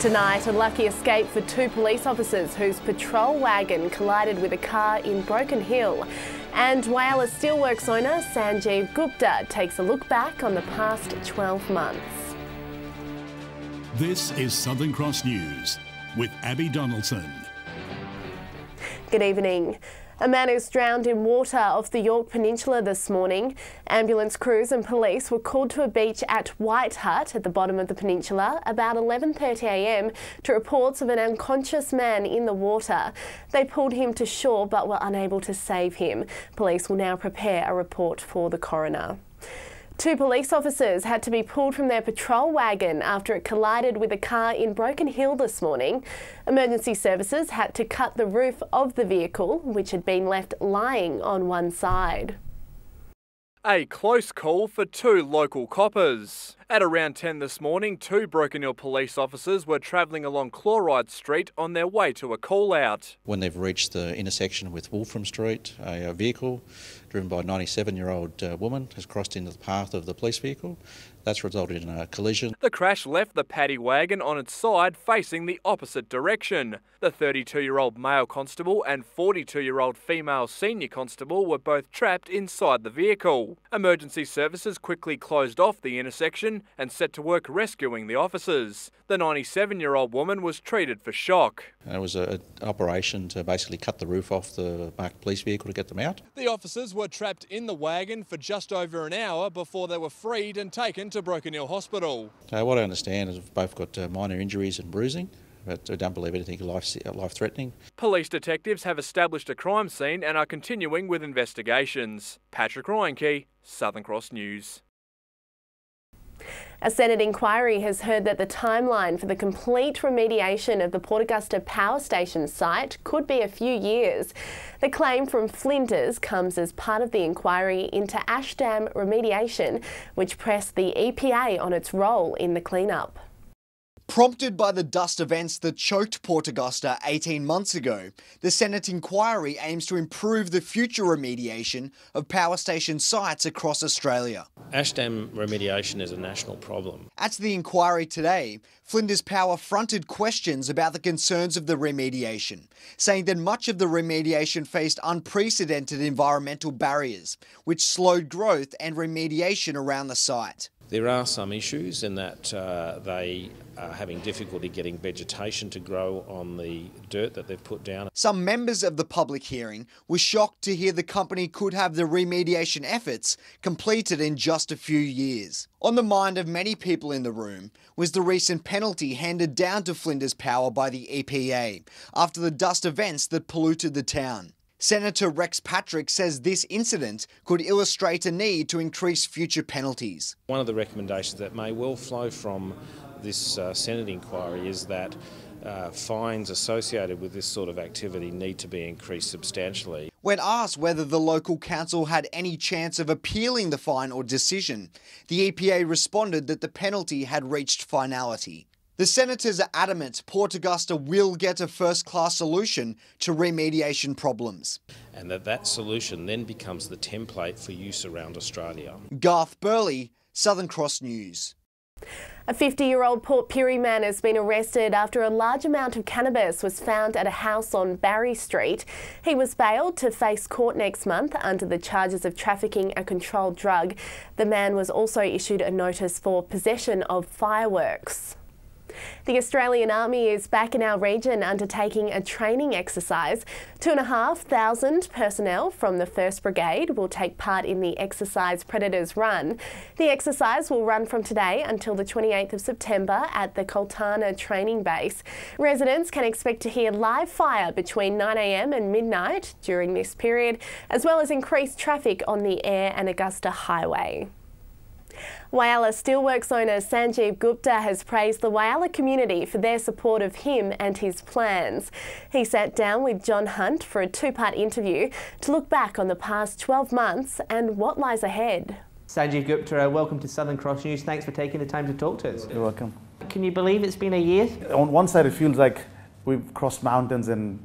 Tonight, a lucky escape for two police officers whose patrol wagon collided with a car in Broken Hill. And Whyalla Steelworks owner Sanjeev Gupta takes a look back on the past 12 months. This is Southern Cross News with Abby Donaldson. Good evening. A man is drowned in water off the York Peninsula this morning. Ambulance crews and police were called to a beach at White Hart at the bottom of the peninsula about 11:30 a.m. to reports of an unconscious man in the water. They pulled him to shore but were unable to save him. Police will now prepare a report for the coroner. Two police officers had to be pulled from their patrol wagon after it collided with a car in Broken Hill this morning. Emergency services had to cut the roof of the vehicle, which had been left lying on one side. A close call for two local coppers. At around 10 this morning, two Broken Hill police officers were travelling along Chloride Street on their way to a call-out. When they've reached the intersection with Wolfram Street, a vehicle driven by a 97-year-old woman has crossed into the path of the police vehicle. That's resulted in a collision. The crash left the paddy wagon on its side facing the opposite direction. The 32-year-old male constable and 42-year-old female senior constable were both trapped inside the vehicle. Emergency services quickly closed off the intersection and set to work rescuing the officers. The 97-year-old woman was treated for shock. It was an operation to basically cut the roof off the marked police vehicle to get them out. The officers were trapped in the wagon for just over an hour before they were freed and taken to Broken Hill Hospital. What I understand is they've both got minor injuries and bruising, but I don't believe anything life-threatening. Police detectives have established a crime scene and are continuing with investigations. Patrick Ryankey, Southern Cross News. A Senate inquiry has heard that the timeline for the complete remediation of the Port Augusta power station site could be a few years. The claim from Flinders comes as part of the inquiry into ash dam remediation, which pressed the EPA on its role in the cleanup. Prompted by the dust events that choked Port Augusta 18 months ago, the Senate inquiry aims to improve the future remediation of power station sites across Australia. Ash dam remediation is a national problem. At the inquiry today, Flinders Power fronted questions about the concerns of the remediation, saying that much of the remediation faced unprecedented environmental barriers, which slowed growth and remediation around the site. There are some issues in that they are having difficulty getting vegetation to grow on the dirt that they've put down. Some members of the public hearing were shocked to hear the company could have the remediation efforts completed in just a few years. On the mind of many people in the room was the recent penalty handed down to Flinders Power by the EPA after the dust events that polluted the town. Senator Rex Patrick says this incident could illustrate a need to increase future penalties. One of the recommendations that may well flow from this Senate inquiry is that fines associated with this sort of activity need to be increased substantially. When asked whether the local council had any chance of appealing the fine or decision, the EPA responded that the penalty had reached finality. The senators are adamant Port Augusta will get a first-class solution to remediation problems. And that solution then becomes the template for use around Australia. Garth Burley, Southern Cross News. A 50-year-old Port Pirie man has been arrested after a large amount of cannabis was found at a house on Barry Street. He was bailed to face court next month under the charges of trafficking a controlled drug. The man was also issued a notice for possession of fireworks. The Australian Army is back in our region undertaking a training exercise. 2,500 personnel from the 1st Brigade will take part in the exercise Predators Run. The exercise will run from today until the 28th of September at the Coltana training base. Residents can expect to hear live fire between 9 a.m. and midnight during this period, as well as increased traffic on the Eyre and Augusta Highway. Whyalla Steelworks owner Sanjeev Gupta has praised the Whyalla community for their support of him and his plans. He sat down with John Hunt for a two-part interview to look back on the past 12 months and what lies ahead. Sanjeev Gupta, welcome to Southern Cross News. Thanks for taking the time to talk to us. You're welcome. Can you believe it's been a year? On one side, it feels like we've crossed mountains and,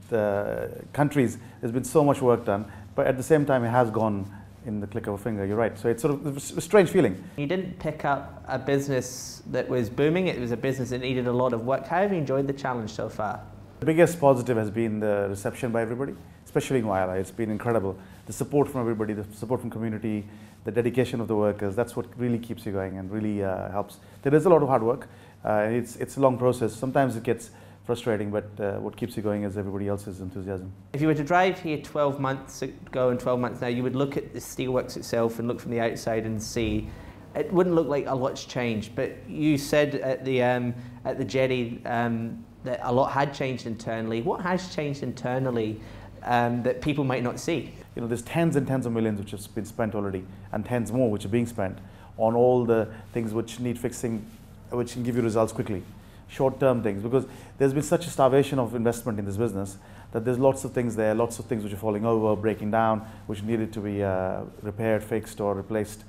the countries. There's been so much work done, but at the same time, it has gone in the click of a finger. You're right. So it's sort of a strange feeling. You didn't pick up a business that was booming. It was a business that needed a lot of work. How have you enjoyed the challenge so far? The biggest positive has been the reception by everybody, especially in Whyalla. It's been incredible. The support from everybody, the support from community, the dedication of the workers, that's what really keeps you going and really helps. There is a lot of hard work. It's a long process. Sometimes it gets frustrating, but what keeps you going is everybody else's enthusiasm. If you were to drive here 12 months ago and 12 months now, you would look at the steelworks itself and look from the outside and see it wouldn't look like a lot's changed. But you said at the jetty that a lot had changed internally. What has changed internally that people might not see? You know, there's tens and tens of millions which have been spent already, and tens more which are being spent on all the things which need fixing, which can give you results quickly. Short-term things, because there's been such a starvation of investment in this business that there's lots of things there, lots of things which are falling over, breaking down, which needed to be repaired, fixed or replaced.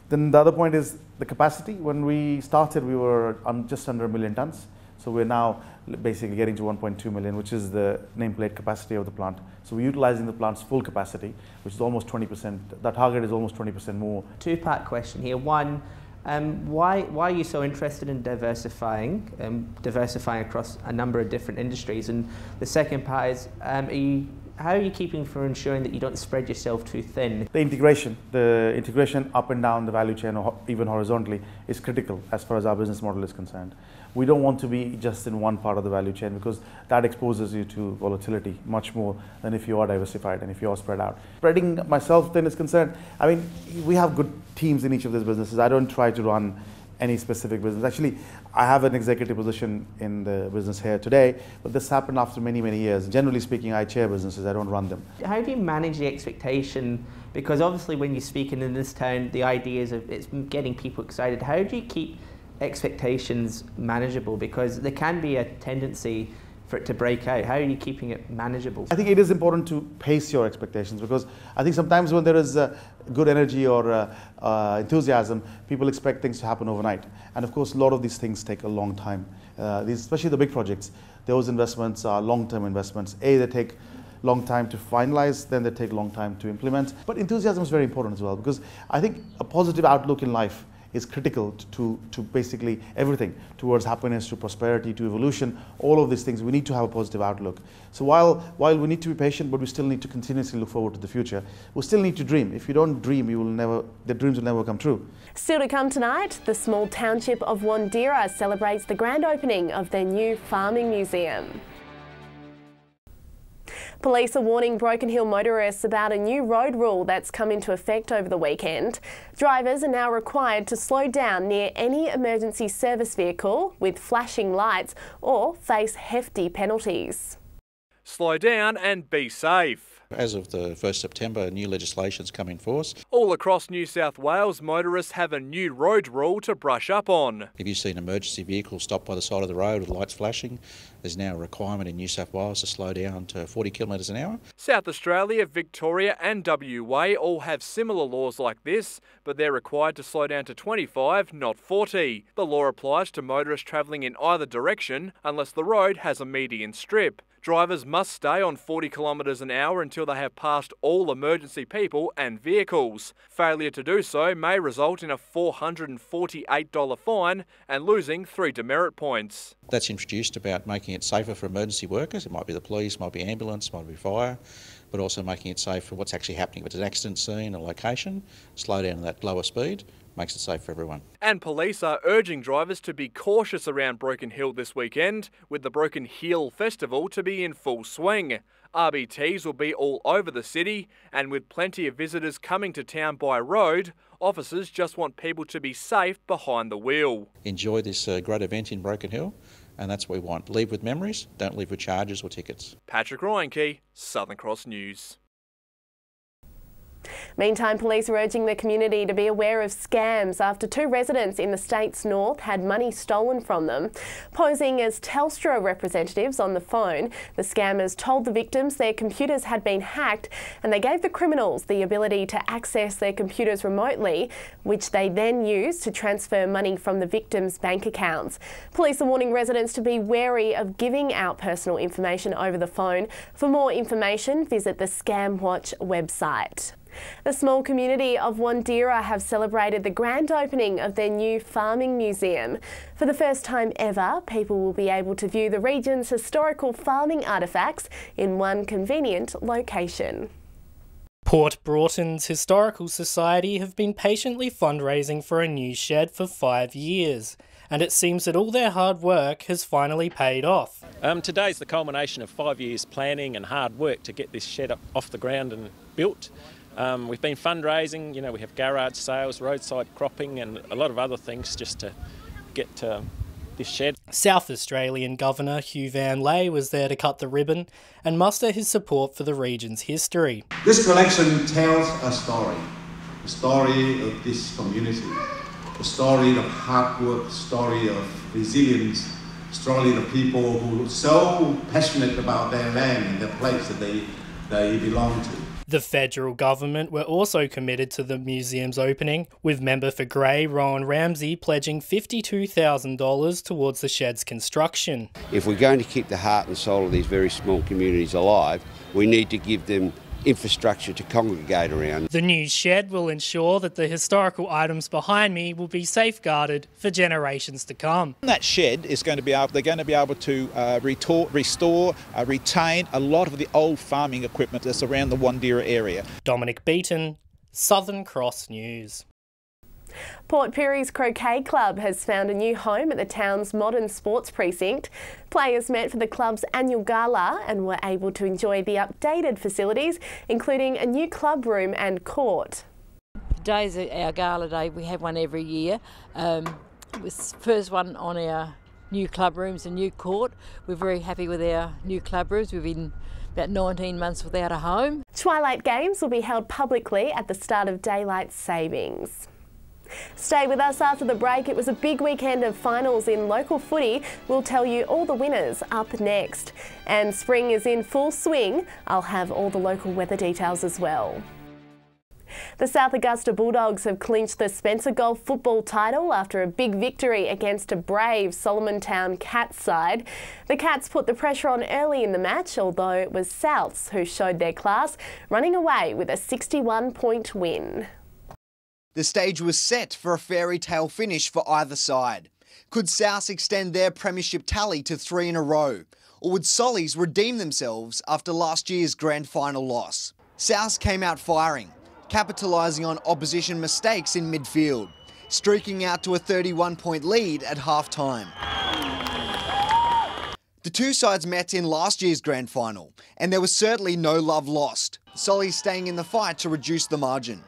Then the other point is the capacity. When we started, we were just under 1 million tons. So we're now basically getting to 1.2 million, which is the nameplate capacity of the plant. So we're utilizing the plant's full capacity, which is almost 20%. That target is almost 20% more. Two-part question here. One, why are you so interested in diversifying across a number of different industries? And the second part is, how are you keeping for ensuring that you don't spread yourself too thin? The integration up and down the value chain, or even horizontally, is critical as far as our business model is concerned. We don't want to be just in one part of the value chain, because that exposes you to volatility much more than if you are diversified and if you are spread out. Spreading myself thin is concerned, I mean, we have good teams in each of these businesses. I don't try to run any specific business. Actually, I have an executive position in the business here today, but this happened after many, many years. Generally speaking, I chair businesses, I don't run them. How do you manage the expectation? Because obviously when you speak in this town, the idea is it's getting people excited. How do you keep expectations manageable? Because there can be a tendency for it to break out. How are you keeping it manageable? I think it is important to pace your expectations, because I think sometimes when there is good energy or enthusiasm, people expect things to happen overnight. And of course, a lot of these things take a long time. Especially the big projects, those investments are long-term investments. They take long time to finalize, then they take a long time to implement. But enthusiasm is very important as well, because I think a positive outlook in life is critical to basically everything, towards happiness, to prosperity, to evolution, all of these things. We need to have a positive outlook. So while we need to be patient, but we still need to continuously look forward to the future, we still need to dream. If you don't dream, the dreams will never come true. Still to come tonight, the small township of Whyalla celebrates the grand opening of their new farming museum. Police are warning Broken Hill motorists about a new road rule that's come into effect over the weekend. Drivers are now required to slow down near any emergency service vehicle with flashing lights or face hefty penalties. Slow down and be safe. As of the 1st September, new legislation's come in force. All across New South Wales, motorists have a new road rule to brush up on. If you see an emergency vehicle stopped by the side of the road with lights flashing, there's now a requirement in New South Wales to slow down to 40 kilometres an hour. South Australia, Victoria and WA all have similar laws like this, but they're required to slow down to 25, not 40. The law applies to motorists travelling in either direction unless the road has a median strip. Drivers must stay on 40 kilometres an hour until they have passed all emergency people and vehicles. Failure to do so may result in a $448 fine and losing 3 demerit points. That's introduced about making it safer for emergency workers. It might be the police, might be ambulance, might be fire, but also making it safe for what's actually happening. If it's an accident scene, a location, slow down to that lower speed, makes it safe for everyone. And police are urging drivers to be cautious around Broken Hill this weekend, with the Broken Hill Festival to be in full swing. RBTs will be all over the city, and with plenty of visitors coming to town by road, officers just want people to be safe behind the wheel. Enjoy this great event in Broken Hill, and that's what we want. Leave with memories, don't leave with charges or tickets. Patrick Ryankey, Southern Cross News. Meantime, police are urging the community to be aware of scams after 2 residents in the state's north had money stolen from them. Posing as Telstra representatives on the phone, the scammers told the victims their computers had been hacked, and they gave the criminals the ability to access their computers remotely, which they then used to transfer money from the victims' bank accounts. Police are warning residents to be wary of giving out personal information over the phone. For more information, visit the Scam Watch website. The small community of Whyalla have celebrated the grand opening of their new farming museum. For the first time ever, people will be able to view the region's historical farming artefacts in one convenient location. PortBroughton's Historical Society have been patiently fundraising for a new shed for 5 years, and it seems that all their hard work has finally paid off. Today's the culmination of 5 years planning and hard work to get this shed up off the ground and built. We've been fundraising, we have garage sales, roadside cropping and a lot of other things just to get this shed. South Australian Governor Hugh Van Lay was there to cut the ribbon and muster his support for the region's history. This collection tells a story of this community, a story of hard work, a story of resilience, a story of people who are so passionate about their land and their place that they belong to. The federal government were also committed to the museum's opening, with member for Grey Rowan Ramsey pledging $52,000 towards the shed's construction. If we're going to keep the heart and soul of these very small communities alive, we need to give them infrastructure to congregate around. The new shed will ensure that the historical items behind me will be safeguarded for generations to come. That shed is going to be able, they're going to be able to restore, retain a lot of the old farming equipment that's around the Whyalla area. Dominic Beaton, Southern Cross News. Port Pirie's Croquet Club has found a new home at the town's modern sports precinct. Players met for the club's annual gala and were able to enjoy the updated facilities, including a new club room and court. Today's our gala day. We have one every year. It was the first one on our new club rooms and new court. We're very happy with our new club rooms. We've been about 19 months without a home. Twilight Games will be held publicly at the start of daylight savings. Stay with us after the break. It was a big weekend of finals in local footy. We'll tell you all the winners up next. And spring is in full swing. I'll have all the local weather details as well. The South Augusta Bulldogs have clinched the Spencer Golf football title after a big victory against a brave Solomon Town Cats side. The Cats put the pressure on early in the match, although it was Souths who showed their class, running away with a 61-point win. The stage was set for a fairy tale finish for either side. Could South extend their premiership tally to 3 in a row? Or would Sollies redeem themselves after last year's grand final loss? South came out firing, capitalising on opposition mistakes in midfield, streaking out to a 31-point lead at half-time. The two sides met in last year's grand final, and there was certainly no love lost. Sollies staying in the fight to reduce the margin.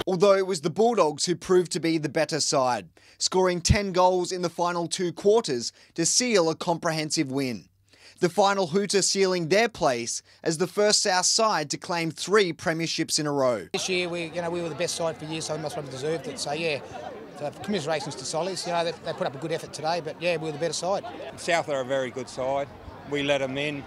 Although it was the Bulldogs who proved to be the better side, scoring 10 goals in the final 2 quarters to seal a comprehensive win. The final hooter sealing their place as the first South side to claim 3 premierships in a row. This year we were the best side for years, so we must have deserved it. So yeah, so commiserations to Sollies. They put up a good effort today, but yeah, we were the better side. South are a very good side. We let them in,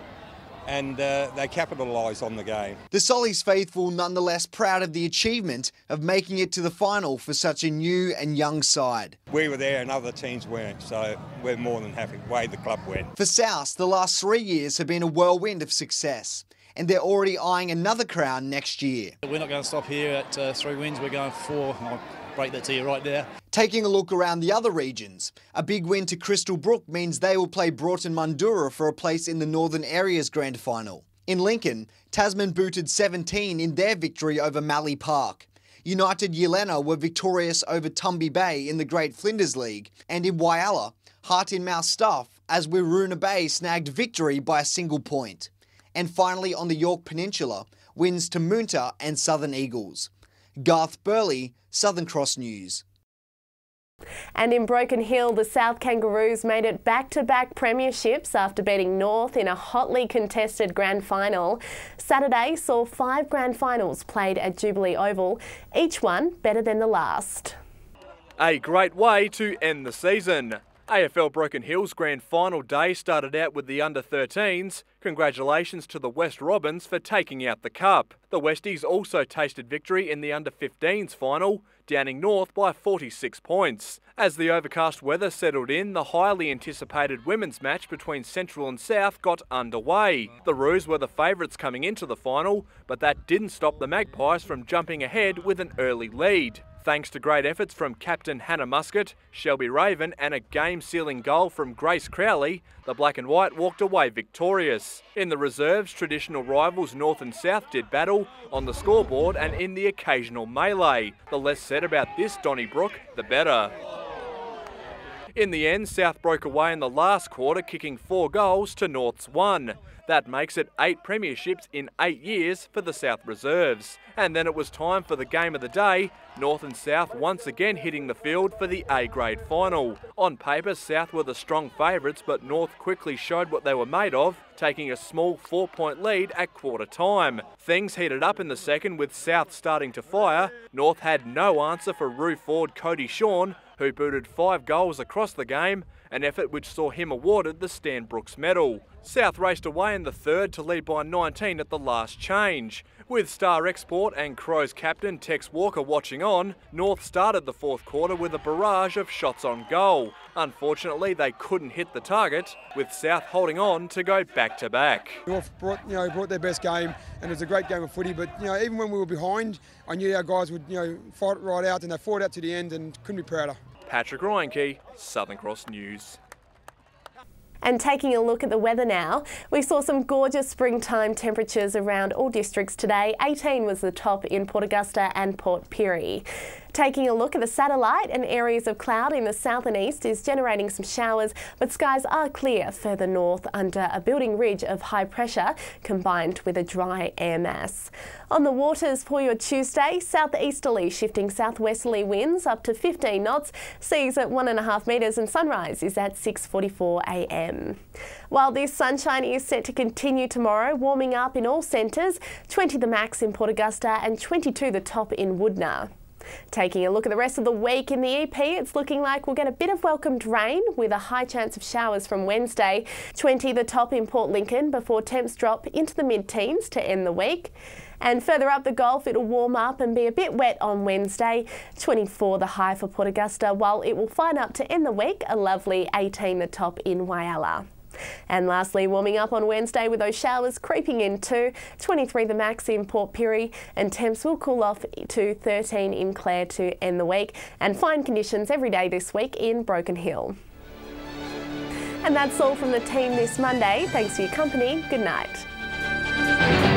and they capitalised on the game. The Sollies faithful nonetheless proud of the achievement of making it to the final for such a new and young side. We were there and other teams weren't, so we're more than happy the way the club went. For South, the last 3 years have been a whirlwind of success, and they're already eyeing another crown next year. We're not going to stop here at 3 wins, we're going for 4. I'll break that to you right there. Taking a look around the other regions, a big win to Crystal Brook means they will play Broughton Mundura for a place in the Northern Area's grand final. In Lincoln, Tasman booted 17 in their victory over Mallee Park. United Yelena were victorious over Tumby Bay in the Great Flinders League, and in Whyalla, Heart in Mouth Stuff as Wirroona Bay snagged victory by a single point. And finally on the York Peninsula, wins to Moonta and Southern Eagles. Garth Burley, Southern Cross News. And in Broken Hill, the South Kangaroos made it back-to-back premierships after beating North in a hotly contested grand final. Saturday saw 5 grand finals played at Jubilee Oval, each one better than the last. A great way to end the season. AFL Broken Hill's grand final day started out with the under-13s. Congratulations to the West Robins for taking out the cup. The Westies also tasted victory in the under-15s final, downing North by 46 points. As the overcast weather settled in, the highly anticipated women's match between Central and South got underway. The Roos were the favourites coming into the final, but that didn't stop the Magpies from jumping ahead with an early lead. Thanks to great efforts from captain Hannah Muscat, Shelby Raven and a game-sealing goal from Grace Crowley, the Black and White walked away victorious. In the reserves, traditional rivals North and South did battle on the scoreboard and in the occasional melee. The less said about this Donnybrook, the better. In the end, South broke away in the last quarter, kicking 4 goals to North's 1. That makes it 8 premierships in 8 years for the South reserves. And then it was time for the game of the day, North and South once again hitting the field for the A-grade final. On paper, South were the strong favourites, but North quickly showed what they were made of, taking a small 4-point lead at quarter time. Things heated up in the second with South starting to fire. North had no answer for Roo Ford Cody Shawn, who booted 5 goals across the game, an effort which saw him awarded the Stan Brooks medal. South raced away in the third to lead by 19 at the last change. With star export and Crows captain Tex Walker watching on, North started the fourth quarter with a barrage of shots on goal. Unfortunately, they couldn't hit the target, with South holding on to go back-to-back. North brought their best game, and it was a great game of footy, but even when we were behind, I knew our guys would fight it right out, and they fought out to the end and couldn't be prouder. Patrick Ryanke, Southern Cross News. And taking a look at the weather now, we saw some gorgeous springtime temperatures around all districts today. 18 was the top in Port Augusta and Port Pirie. Taking a look at the satellite, and areas of cloud in the south and east is generating some showers, but skies are clear further north under a building ridge of high pressure combined with a dry air mass. On the waters for your Tuesday, southeasterly shifting southwesterly winds up to 15 knots, seas at 1.5 metres and sunrise is at 6:44 a.m. While this sunshine is set to continue tomorrow, warming up in all centres, 20 the max in Port Augusta and 22 the top in Woodna. Taking a look at the rest of the week in the EP, it's looking like we'll get a bit of welcomed rain with a high chance of showers from Wednesday. 20 the top in Port Lincoln before temps drop into the mid-teens to end the week. And further up the Gulf, it'll warm up and be a bit wet on Wednesday. 24 the high for Port Augusta, while it will fine up to end the week, a lovely 18 the top in Whyalla. And lastly, warming up on Wednesday with those showers creeping in too. 23 the max in Port Pirie, and temps will cool off to 13 in Clare to end the week, and fine conditions every day this week in Broken Hill. And that's all from the team this Monday. Thanks for your company. Good night.